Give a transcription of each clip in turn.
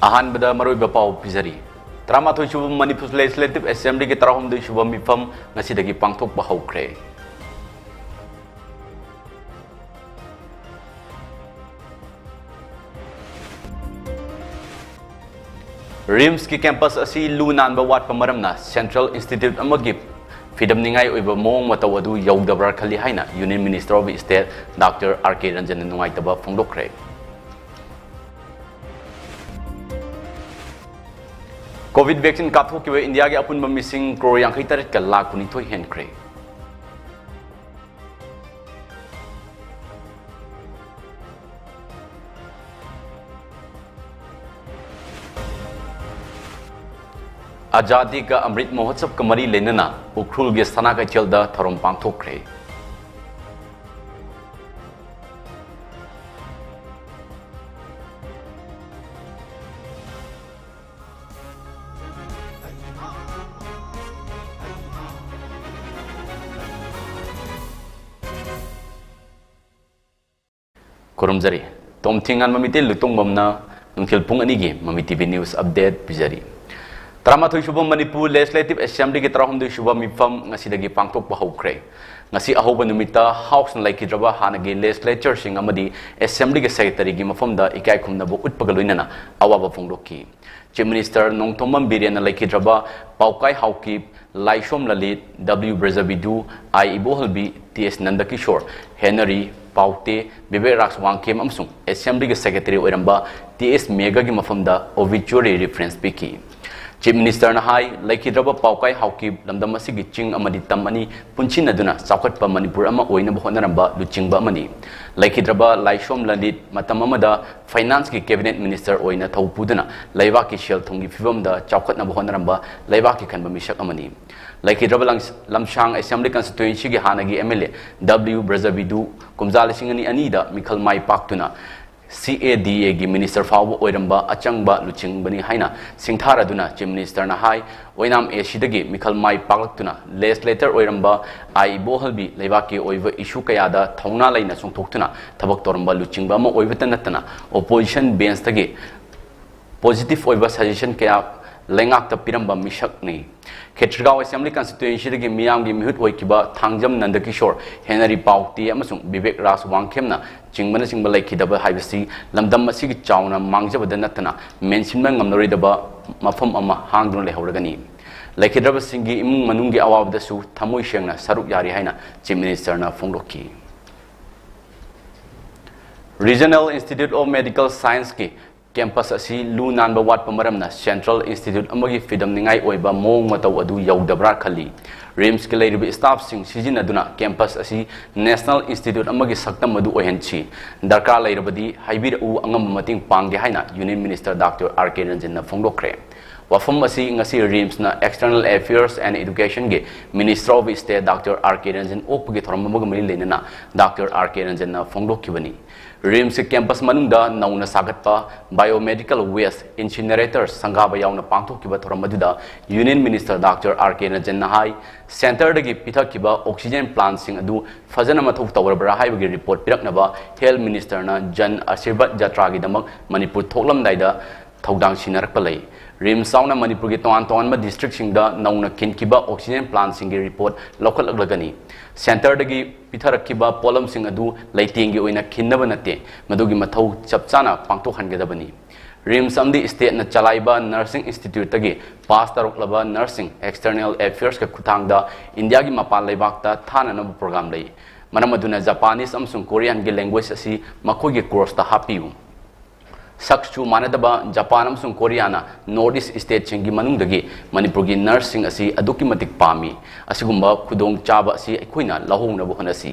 अहानबदा मरोइबा पाव पिजरी तरामाथोई सुब Manipur legislative assembly के तराहुमदोई सुब मिफम ngasiदगी पांगथोकबा हौख्रे रिम्स की कैंपस असी लू नानबा वाटपा मरमना सेंट्रल इंस्टीट्यूट अमगी फिदमनिंगाई ओइबा मोंग मतौ अदु यौदबरा खली हाइना union minister of state doctor R K. Ranjan नुंगाइतबा फोंदोखरे कोविड वैक्सीन काथोकिबा इंडिया के अपुनबा मिसिंग क्रोर 53 का लाख 19 हेनख्रे आजादी का अमृत महोत्सव का मरी लेनना उखरुल के सना कैथेलदा थरोम पांगथोखरे खुरुमजरी तोमथिंगानबा मिते लुतोंगबमना नुंथिल पुंग अनिगी ममी टीवी न्यूज अपडेट पिजरी तरामाथोई सुब मणिपुर लेजिस्लेटिव असेंबली के तराहुमदोई सुब मिफम ngasiदगी पांगथोकबा हौख्रे ngasi ahoba numita house laikidraba hanagi legislature sing amadi assembly के secretary gi mafamda ikai khumnabu utpaga loinana awaba phongdoki chief minister nongthomam birian laikidraba paukai hauki laishom lalit w brazabidu I ibohalbi ts nandakishore henry paute bibe raks wangkem amsung assembly के secretary oiramba ts mega gi mafamda obituary reference piki Chief Minister na hai laikidraba paukai hauki lamdam asigi ching amadi tamani punchin aduna saukatpa manipur ama oina bahonaramba luchingba amani laikidraba laishom landit matam amada finance ki cabinet minister oina thopuduna laiwa ki shel thongi fibam da chaukatna bahonaramba laiwa ki khanba misak amani laikidraba lamshang assembly constituency gi hanagi MLA W Brazabidu kumjal singani ani da mikhal mai paktuna CADA gi minister fawo oiramba achangba luchingbani haina singtharaduna chief minister na hai oinam asidagi mikhal mai paklaktuna legislator oiramba I bohalbi leibaki oiva issue kayada thauna laina songthoktuna thabak toramba luchingba ma oibata natana opposition bench tagi positive oiva suggestion kaya lengak ta piramba misak ni Khetrgaon Assembly Constituency dagi miyam gi mihut oikiba thangjam nandakishore Henry Pauti amasung Vivek Ras Wangkhemna chingmana singba laikidaba haibasi lamdam asigi chauna mangjabada natana mentionba ngamnoridaba mafam ama hangdun lehoragani laikidraba singi imung manungi awabdasu thamoi shengna saruk yari haina chief minister na phongdoki Regional Institute of Medical Science ki campus asi lu nanba wat pamaramna Central Institute amagi fidam ningai oiba mong matau adu yaudabra khali rims ke leiribi staff sing sijin aduna campus asi National Institute amagi saktam adu ohenchi darkar leirabadi haibir u angam mating pangge haina Union Minister Dr. R.K. Ranjan na phongdokre wafam asi ngasi rims na External Affairs and Education ge Minister of State Dr. R.K. Ranjan opge thorambaga mari lenana Dr. R.K. Ranjan na phongdokibani rims campus manungda nauna sagatpa biomedical waste incinerator sangaba yauna pangthokiba thoramadu Union Minister Dr. R.K. Ranjan na hai center dagi pithakiba oxygen plant sing adu fajana mathok tawrabra haibagi report piraknaba health minister na jan ashirbat jatra gi damak manipur thoklam daida thodang sinarakpa lai rims sauna manipur gi ton ma district singda nauna kinkiba oxygen plant sing gi report local aglagani center dagi pitharakkiba polam sing adu laitingi oina khinnaba nate madugi mathau chapchana pangthok hangadabani rims amdi state na chalaiba nursing institute tagi pass taroklaba nursing external affairs ka khuthangda india gi mapal laibak ta thana na program lai manamaduna japanese amsung korean gi language asi makhoi gi course ta hapiu sakchu manadaba japan amsung koreana north east state chingi manungdagi manipur gi nursing asi aduki matik pami asigumba khudong chaba asi aikoina lahongna bo hanasi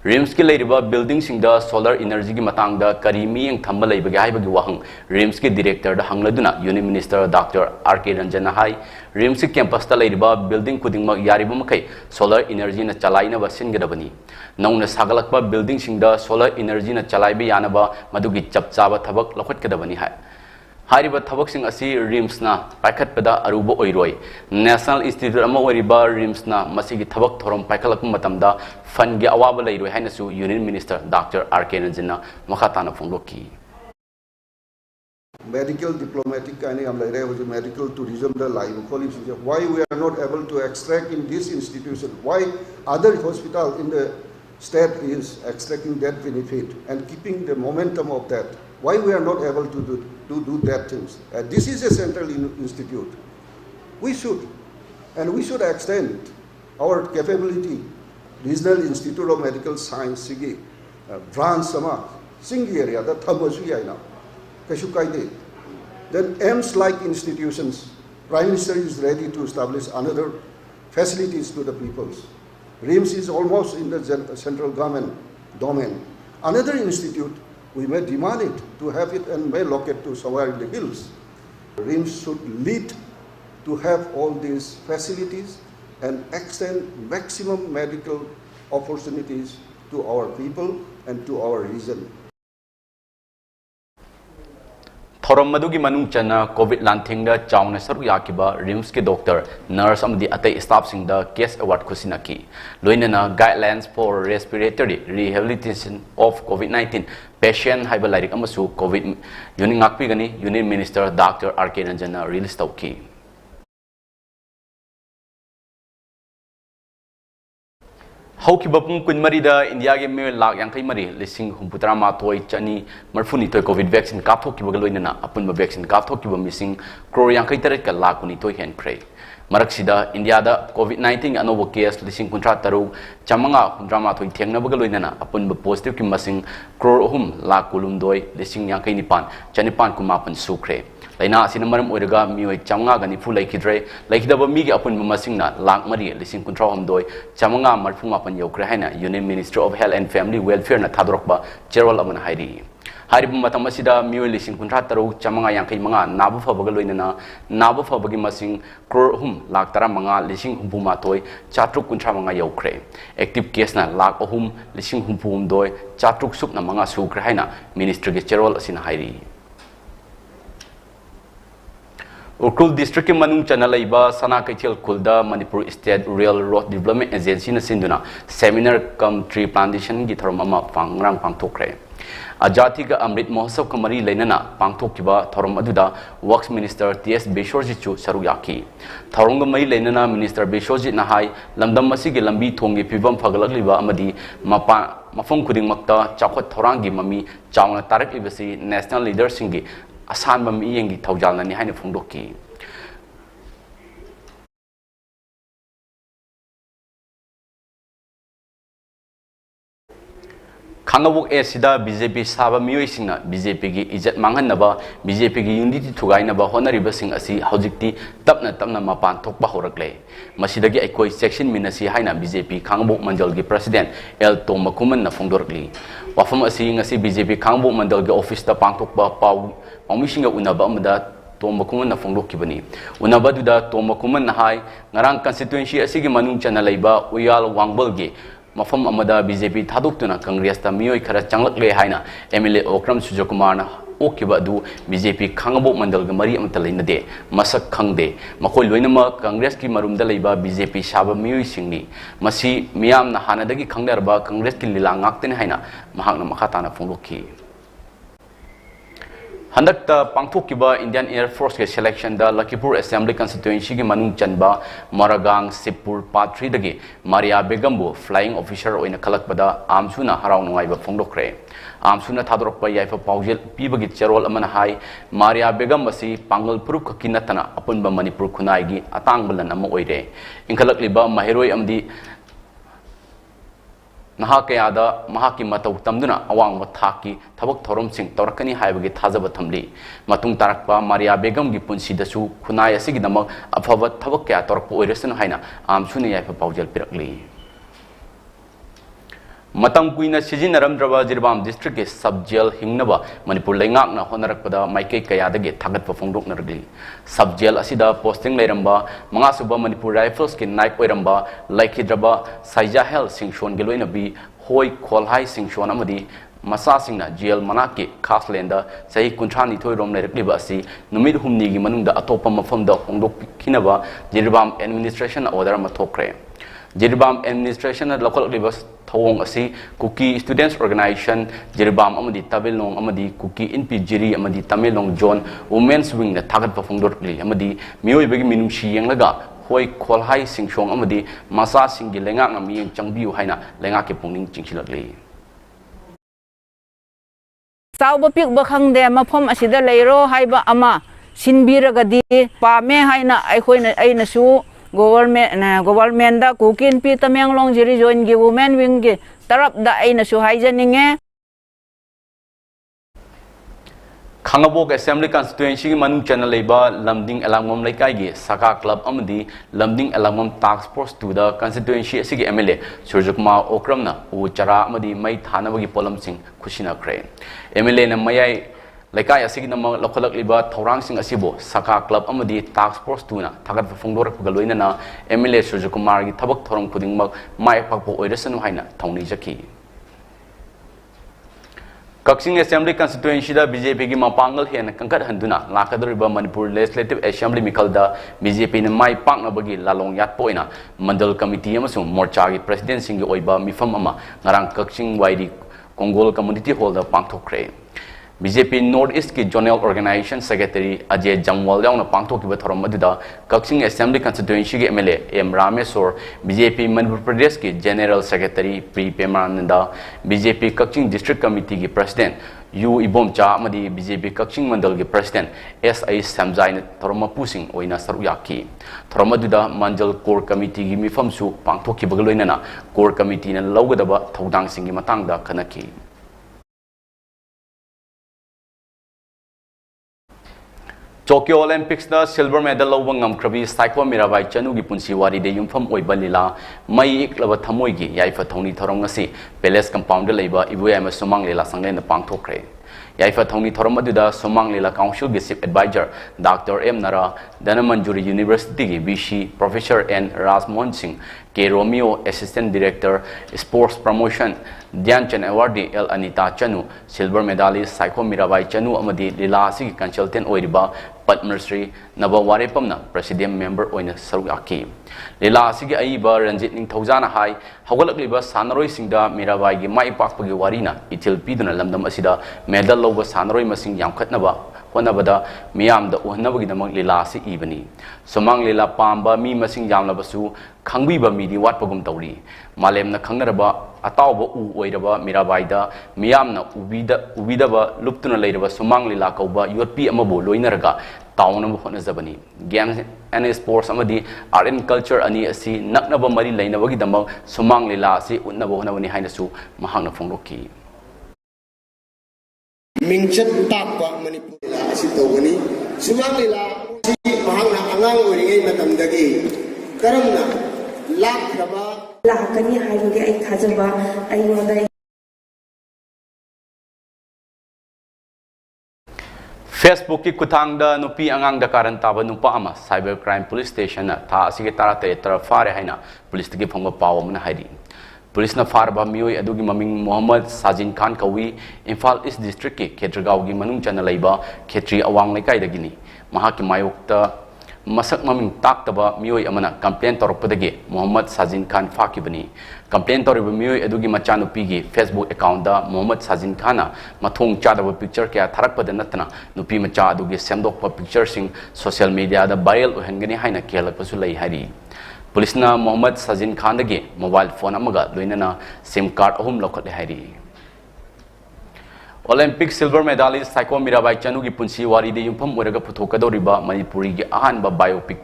rims ki leiriba building singda solar energy gi matangda karimi ang thamba leibagi haibagi wahang rims ki director da hangladuna Union Minister Dr. R.K. Ranjan hai rims ki campus ta leiriba building kudingma yariba makai solar energy na chalaina basin gadabani nauna sagalakba building singda solar energy na chalaiba yanaba madugi chapchaba thabak lokhot kadabani hai हारिबा थबकसिंग असि RIMS ना पाइखतपदा अरुबो ओइरोय national institute अमा ओरिबा RIMS ना मसिगी थबक थोरम पाइखलक मतमदा फंड गे अवाबा लैरोय हाइनसु union minister doctor R K. Ranjan ना मखाताना फोंगलोकी medical diplomatic kind of medical tourism the live why we are not able to extract in this institution, why other hospital in the state is extracting that benefit and keeping the momentum of that, why we are not able to do that things. This is a central institute. We should extend our capability. Regional Institute of Medical Science sigi branch sama singi area that thabasu yaina kashu kaide. Then AIMS like institutions, Prime Minister is ready to establish another facilities to the peoples. RIMS is almost in the central government domain. Another institute, we may demand it to have it and may locate to somewhere in the hills. RIMS should lead to have all these facilities and extend maximum medical opportunities to our people and to our region. Thorom madugi manung chana COVID lanthinga chauna saru yakiba RIMS ke doctor nurse amdi atai staff sing the case award kusinaki loinana guidelines for respiratory rehabilitation of COVID-19 patient haiba lairik amasu COVID yuni ngakpi gani Union Minister Dr. R.K. Ranjana release tauki. Haukiba pung kunmarida India ge me lak yangkai mari lising humputara ma toy chani marfuni toy COVID vaccine kapthokiba loinana apunba vaccine kapthokiba missing crore yangkai taret ka lakuni toy hen kre maraksida India da COVID-19 anobo case lising kuntra taru chamanga hundrama toy thengna baga loinana apunba positive ki masing crore hum lak kulum doi lising yangkai nipan chanipan kumapan sukre laina sinamaram oiraga mioi chamanga gani fu laikidre laikidaba mi ge apun masingna lak mari lising kuntra homdoi chamanga marfu mapan yokre haina Union Minister of Health and Family Welfare na thadrokba Gerald amana hairi harib matam asida mioi lising kuntra taru chamanga yangkai manga nabu fabaga loinana nabu fabagi masing crore hum lak tara manga lising humpuma toy chatruk kuntra manga yokre active case na lak ahum lising humpum doi chatruk sup na manga sukre haina Minister ge Gerald asina hairi. Urkul District ke manung chana laiba sana kaithel kulda Manipur State Rural Road Development Agency na sinduna seminar cum tree plantation gi thorom ama pangrang pangthokre Ajati ka Amrit Mahotsav kamari lainana pangthokiba thorom aduda Works Minister T.S. Beshorji chu saru yaki thorom ga mai lainana Minister Beshorji na hai lamdam masi ge lambi thongi pibam phagalagliba amadi mafam khuding makta chakhot thorangi mami chauna tarak ibasi national leaders singi asan bam iyengi thawjalna ni haina phongdoki Khangabuk esida BJP saba miyoi singna BJP gi ijat manghanaba BJP gi unity thugainaba honariba sing asi hojikti tapna mapan thokba horakle masidagi aikoi section minasi haina BJP Khangabuk mandal gi president L Tomakuman na phongdorkli wafam asi ngasi BJP Khangabuk mandal gi office ta pangthokba pawmisinga unaba amada Tomakuman na phongdokibani unaba duda Tomakuman na hai ngarang constituency asigi manung chana laiba uyal wangbal gi mafam amada BJP thaduk tuna Congress ta miyoi khara changlak le haina MLA Okram Sujokumar na okiba du BJP Khangabok mandal ga mari amta leina de masak khangde makoi loinama Congress ki marumda leiba BJP saba miyoi singni masi miyam na hanadagi khangdarba Congress ki lila ngakten haina mahakna makhata na phongloki Handakta pangthokiba Indian Air Force ke selection da Lakipur Assembly constituency ki manung chanba Maragang Sipur Part 3 dagi Maria Begambu flying officer oina khalakpada amsuna harau nungai ba phongdokre amsuna thadrokpa yaifa paujel pibagi cherol amana hai Maria Begam asi pangal puruk kinatana apunba Manipur khunai gi atangbalan ama oire inkhalakliba mahiroi amdi Nahakayada Mahaki Matau Tamduna Awang Mataki Tabak Torom Sing Torakani Haibagi Tazaba Tamli Matung Tarakpa Maria Begam Gipunsi Dasu Kunaya Sigidamak Apavat Tabaka Torpo Oresan Haina Amsuni Yapa Paujal Pirakli Matang Kuina Sijin Ramdraba Jirbam District is sub jail Hingnaba Manipur Langak na Honarakpada Maike Kayadagi Tagat Pafongdok Nargli sub jail Asida posting Lairamba Mangasuba Manipur Rifles Kin Naik Oiramba Laikidraba Saija Hel Singshon Giloina B Hoi Kolhai Singshon Amadi Masa Singna jail Manaki Kaslenda Sahi Kuntrani Toirom Narklibasi Numid Humnigi Manunda Atopa Mafamda Hongdok Kinaba Jirbam administration order Matokre Jiribam administration at local libas thawong asi Kuki Students Organization Jiribam amadi Tabilong amadi Kuki NP Jiri amadi Tamilong John Women's Wing na thagat pa phongdor kli amadi mioi bagi minumshi yang laga hoi kholhai singshong amadi masa singgi lenga ngam yang changbiu haina lenga ke pungning chingsilakli Sauba pik bakhang de mafom asida leiro haiba ama sinbiragadi pame haina aina su government da kukin pi tamang long jiri join gi women wing gi tarap da aina su haijaninge Khangabok Assembly Constituency ki manung channel leba Lamding Alangmom Laikai gi Saka Club amadi Lamding Alangmom Task Force to the constituency asigi MLA Surjukma Okramna u chara amadi mai thanabagi polam sing khushina kre MLA na mayai Laikai asigi na lokalak liba thorang sing asibo Saka Club amadi Task Force to na thagat phongdor pagaloina na MLA Surjukumar gi thabak thorong khuding mak mai pakpo oirasanu haina thongni jaki Kaksing Assembly Constituency da BJP ki mapangal hen kangkat handuna lakadriba Manipur Legislative Assembly mikalda BJP ne mai pakna bagi lalong yat poina mandal committee amasung morcha ki president singi oiba mifam ama ngarang Kaksing Wairi Kongol Community Hall da pangthokre BJP North East ki Zonal Organization Secretary Ajay Jamwal yauna pangthokiba thorom aduda Kaksing Assembly Constituency ki MLA M Rameswar BJP Manipur Pradesh ki General Secretary P Pemananda BJP Kaksing District Committee ki President U Ibomcha amadi BJP Kaksing Mandal ki President SI Samjai thoroma pusing oina saruyaki thoroma duda Manjal Core Committee ki mifamsu pangthokiba loinana Core Committee na lawgadaba thodang singi matangda khanaki Tokyo Olympics da silver medal lawang ngamkrabi Saiko Mirabai Chanu gi punsi wari de yumfam oiba lila mai iklaba thamoi gi yaifa thongni thorong ngasi palace compound de leiba ibu ama sumang lela sangle na pangthokre yaifa thongni thorom aduda sumang lela council gi chief advisor Dr. M Nara Danamanjuri University gi BC Professor N Rasmohan Singh K Romeo Assistant Director Sports Promotion Dhyanchan Awardee L Anita Chanu silver medalist Saiko Mirabai Chanu amadi lila si consultant oiriba Padmashri Nabawarepamna President Member oina sarugaki lila asigi aiba Ranjit Ningthaujana hai hawgalakliba sanaroi singda Mirabai gi mai pakpagi warina itil piduna lamdam asida medal loba sanaroi masing yamkhatnaba honabada miyamda uhnabagi namang lila si ibani somang lila pamba mi masing yamlabasu khangbiba midi watpagum tawri malemna khangnaraba atawba u oiraba Mirabai da miyamna ubidaba luptuna leiraba somang lila kauba yotpi amabo loinaraga taunam honazabani games and sports amadi art and culture ani asi naknaba mari leinabagi damang somang lila asi unnaba honabani hainasu mahangna phongloki Mingchat takwa Manipur lila asi tawani sumang lila si mahangna angang oringai matamdagi karamna lakraba lakani haibagi ai thajaba ai ngodai Facebook ki kuthangda nupi angang da karan taba nupa ama cyber crime police station na tha asige tarate tarafare haina police tigi phongba paw amna hairi police na farba mioi adugi maming Muhammad Sajin Khan kawi Imphal East District ki Khetragaw gi manung chana leiba Khetri awang laikai dagini mahaki mayokta masak maming taktaba mioi amana complaint torokpadagi Muhammad Sajin Khan fakibani complaint toriba mioi adugi machanupi gi Facebook account da Muhammad Sajin Khana mathong chadaba picture kya tharakpada natna nupi macha adugi semdokpa picture sing social media da viral ohengani haina kelakpasu lei hari police na Muhammad Sajin Khan dagi mobile phone amaga loinana sim card ahum lokhat hari Olympic silver medalist Saiko Mirabai Chanu gi punsi wari de yumpham oraga puthokadoriba Manipuri gi ahanba biopic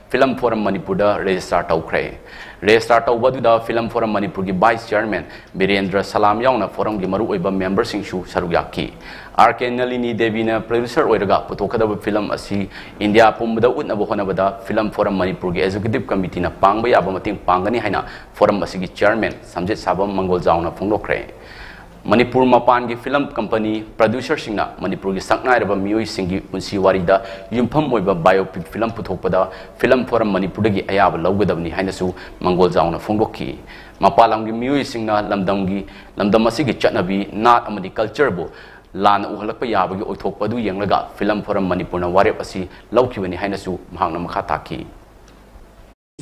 film forum Manipur da register tawkhre register tawbaduda film forum Manipur gi vice chairman Birendra Salam yauna forum gi maru oiba member sing shu sarugyaki RK Nalini Devi na producer oiraga puthokadaba film asi India pumbada utnaba honabada film forum Manipur gi executive committee na pangba yaba mating pangani haina forum asi gi chairman Samjit Sabam Mangol Jauna phonglokre Manipur Mapan gi film company producer singna Manipur gi saknai raba mioi singi punsi warida yumpham oiba biopic film puthokpada film forum Manipur gi ayaba lawgadabni hainasu Mangol Jauna phongdoki mapalam gi mioi singna lamdam asigi chatnabi nat amadi culture bu lan uhalakpa yaba gi oithokpadu yenglaga film forum Manipur na warep asi lawkibani hainasu mahangna makha taki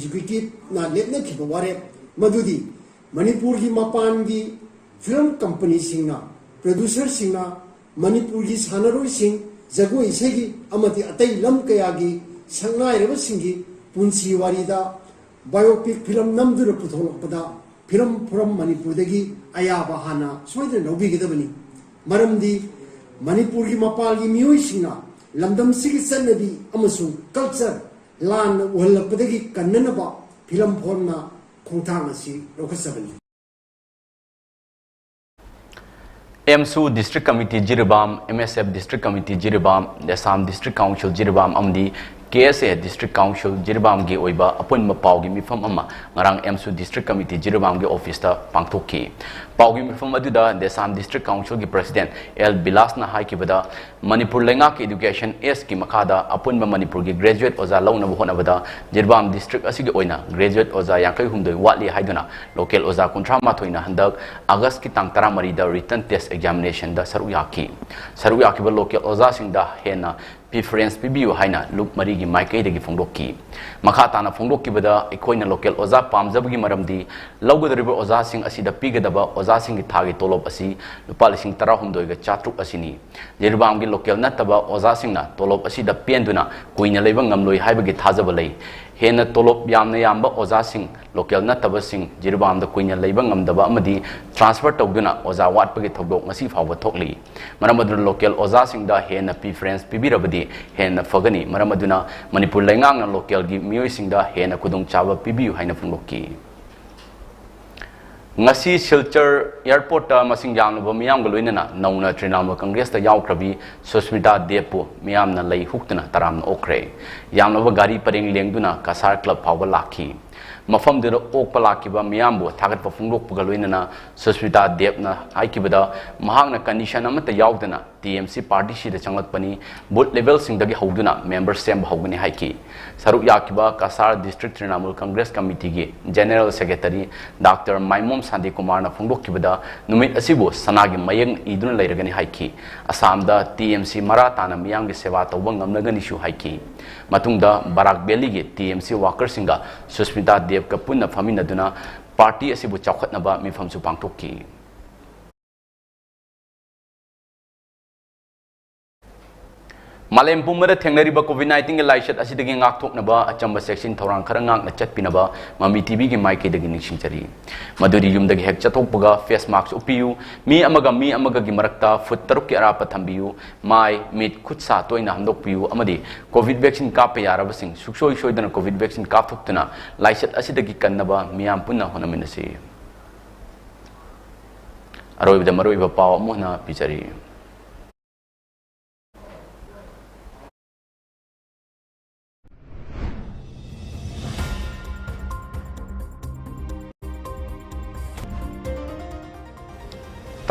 executive na letna khiba ware madudi Manipur gi mapan gi film company singna producer singna Manipur gi sanaroi sing jagoi segi amati atai lam kaya gi sangnai reba singi punsi warida biopic film namdura putholakpada film from Manipur dagi ayaba hana soida nobi gidabani maramdi Manipur gi mapal gi mioi singna lamdam sigi sannabi amasu culture lan walakpadagi kannanaba film formna khongthang asi lokasabani MSU District Committee Jiribam, MSF District Committee Jiribam, Assam District Council Jiribam amdi KSA District Council Jiribam gi oiba apun mapau gi mifam ama ngarang MSU District Committee Jiribam gi office ta pangthoki pau gi mifam aduda Assam District Council gi President L Bilas na hai ki bada Manipur lenga ki education S ki makada apun Manipur gi graduate oza launa bu hona bada Jiribam District asigi oina graduate oza yankai humdoi watli haiduna local oza kuntra ma thoina handak August ki tang 13 da written test examination da saruyaki ba local oza sing da hena preference PBU haina look mari gi mai kai de gi phongdoki makha tana phongdoki bada ekoina local oza pamjab gi maramdi lawgadriba oza sing asida pigadaba oza sing gi thagi tolop asi lupa lising 13 ga chatruk asini Jiribam gi local nataba oza sing na tolop asida penduna kuina leiba ngamloi haiba gi thajaba lei hena tolop yamna yamba oza sing local nataba sing Jiribam da kuina leiba ngamdaba amadi transfer togduna oza watpagi thogdok ngasi fawba thokli maramadu local oza sing da hena preference pibirabadi hena fagani maramaduna Manipur lengang na local gi mioi sing da hena kudong chaba pibiu haina phungloki ngasi Silchar airport ta masing yamnaba miyam galoina nauna Trinamool Congress ta yawkrabi Susmita Depu miyam na lei huktuna taram na okre yamnaba gari pareng lengduna Kasar Club phawba lakhi mafam de okpa lakiba miyambu thagat pa phunglok pugaloina Susmita Dep na haikibada mahangna condition amata yawdana TMC party si da changlakpani both level sing dagi hawduna member sem hawgani haiki saruk yakiba Kasar District Trinamool Congress Committee gi General Secretary Dr. Maimom Sandi Kumar na phunglokibada numit asibu sanagi mayeng idun leiragani haiki Assam da TMC maratana miyam gi sewa tawba ngamnagani shu haiki matungda Barak Valley gi TMC worker singa Susmita Dep ka punna famina duna party asibu chawkhatnaba mifamsu pangtokki Malem pumada thengnariba COVID-19 ge laishat asidagi ngak thoknaba achamba section thorang kharangak na chatpinaba MAMITv ge maike dagi ningsingjari maduri yumdagi hek chathokpaga face mask upiyu mi amaga gi marakta foot taruk ki arapa thambiyu mai mit khutsa toina handokpiyu amadi COVID vaccine kap yaraba sing suksoi soidana COVID vaccine kap thoktuna laishat asidagi kannaba miyam punna honaminasi aroibda maroiba paw mohna pichari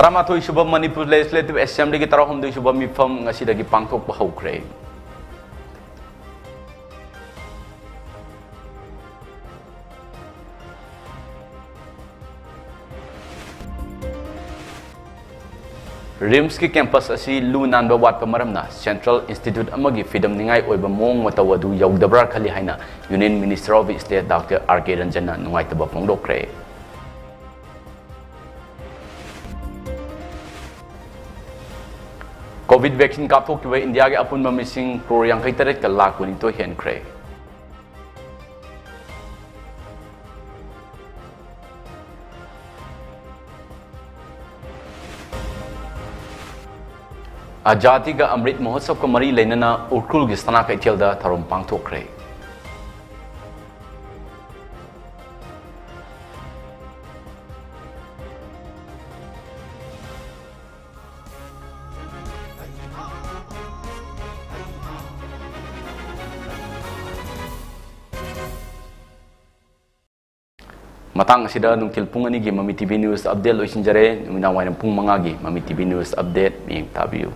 Taramatoi subam Manipur Legislative Assembly ki tarahum doi subam mifam ngasi dagi pangtok pa haukre RIMS ki campus asi lu nanba wat pamaramna Central Institute amagi fidam ningai oiba mong matawadu yaudabra khali haina Union Minister of State Dr. R.K. Ranjana nungai taba phongdokre COVID vaccine kapthok kiwa India ke apun mamising crore yang kai taret ka lakh kuni to hen kre Ajati ka Amrit Mahotsav ka mari leinana Urkul gi stana ka itialda tharom pangthok kre Matang sida nungtil pung ani gi MAMITv News Update loisinjare numina wainam pung mangagi MAMITv News Update mi tabiu